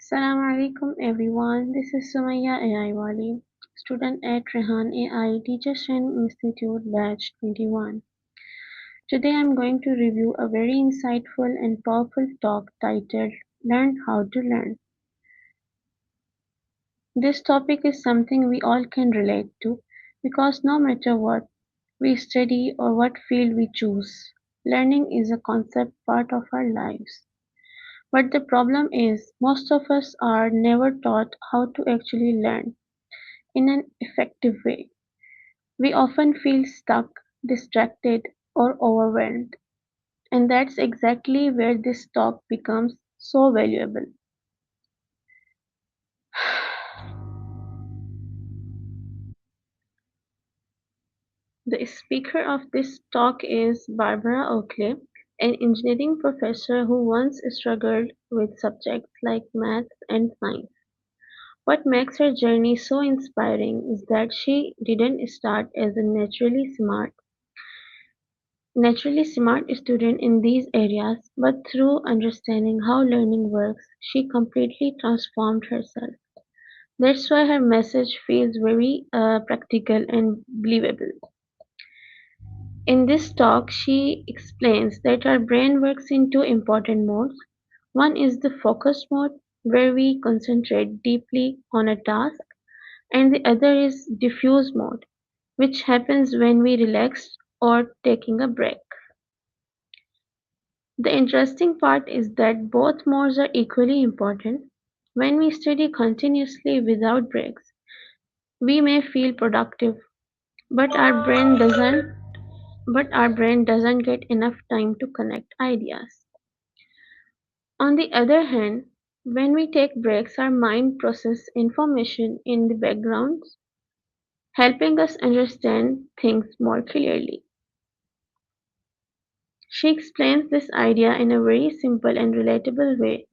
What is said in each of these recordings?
Assalamu alaikum everyone. This is Sumaya AI Wali, student at Rehan AI Teachers Training Institute Batch 21. Today I'm going to review a very insightful and powerful talk titled Learn How to Learn. This topic is something we all can relate to because no matter what we study or what field we choose, learning is a concept part of our lives. But the problem is, most of us are never taught how to actually learn in an effective way. We often feel stuck, distracted, or overwhelmed, and that's exactly where this talk becomes so valuable. The speaker of this talk is Barbara Oakley, an engineering professor who once struggled with subjects like math and science. What makes her journey so inspiring is that she didn't start as a naturally smart student in these areas, but through understanding how learning works, she completely transformed herself. That's why her message feels very practical and believable. In this talk, she explains that our brain works in two important modes. One is the focus mode, where we concentrate deeply on a task, and the other is diffuse mode, which happens when we relax or taking a break. The interesting part is that both modes are equally important. When we study continuously without breaks, we may feel productive, but our brain doesn't get enough time to connect ideas. On the other hand, when we take breaks, our mind processes information in the background, helping us understand things more clearly. She explains this idea in a very simple and relatable way,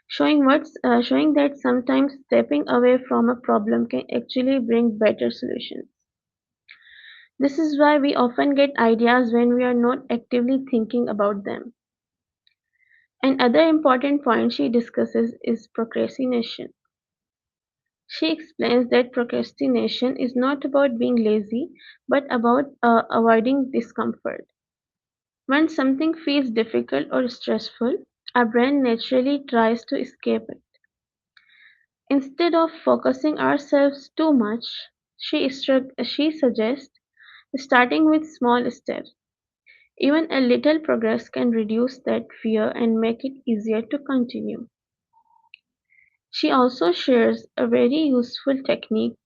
showing that sometimes stepping away from a problem can actually bring better solutions. This is why we often get ideas when we are not actively thinking about them. Another important point she discusses is procrastination. She explains that procrastination is not about being lazy, but about avoiding discomfort. When something feels difficult or stressful, our brain naturally tries to escape it. Instead of focusing ourselves too much, she suggests starting with small steps. Even a little progress can reduce that fear and make it easier to continue. She also shares a very useful technique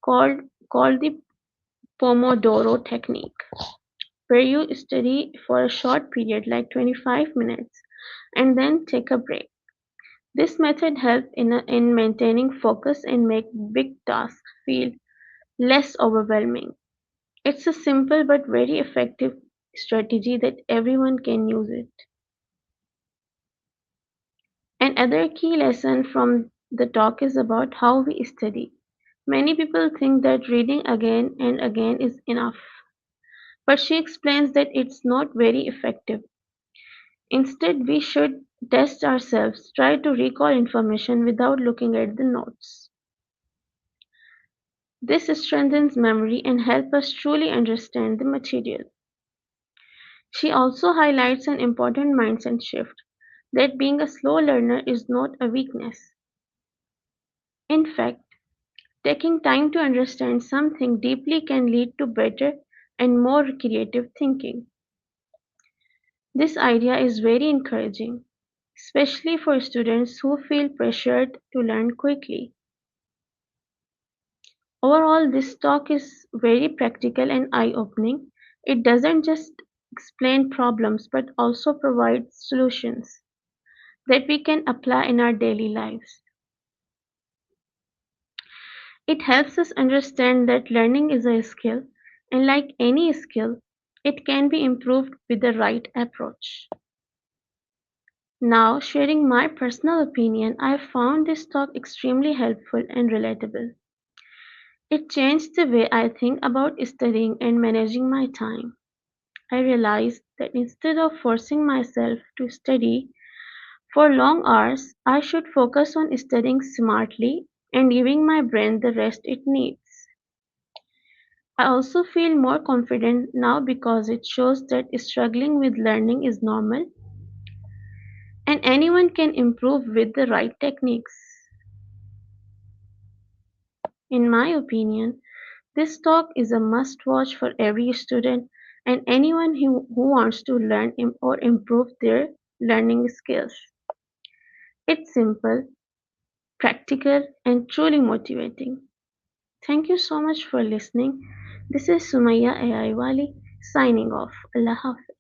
called, called the Pomodoro technique, where you study for a short period like 25 minutes and then take a break. This method helps in maintaining focus and make big tasks feel less overwhelming. It's a simple but very effective strategy that everyone can use it. Another key lesson from the talk is about how we study. Many people think that reading again and again is enough, but she explains that it's not very effective. Instead, we should test ourselves, try to recall information without looking at the notes. This strengthens memory and helps us truly understand the material. She also highlights an important mindset shift, that being a slow learner is not a weakness. In fact, taking time to understand something deeply can lead to better and more creative thinking. This idea is very encouraging, especially for students who feel pressured to learn quickly. Overall, this talk is very practical and eye opening. It doesn't just explain problems but also provides solutions that we can apply in our daily lives. It helps us understand that learning is a skill, and like any skill, it can be improved with the right approach. Now, sharing my personal opinion, I found this talk extremely helpful and relatable. It changed the way I think about studying and managing my time. I realized that instead of forcing myself to study For long hours, I should focus on studying smartly and giving my brain the rest it needs. I also feel more confident now because it shows that struggling with learning is normal and anyone can improve with the right techniques. In my opinion, this talk is a must watch for every student and anyone who wants to learn or improve their learning skills. It's simple, practical, and truly motivating. Thank you so much for listening. This is Sumaya Ayaiwali signing off. Allah Hafiz.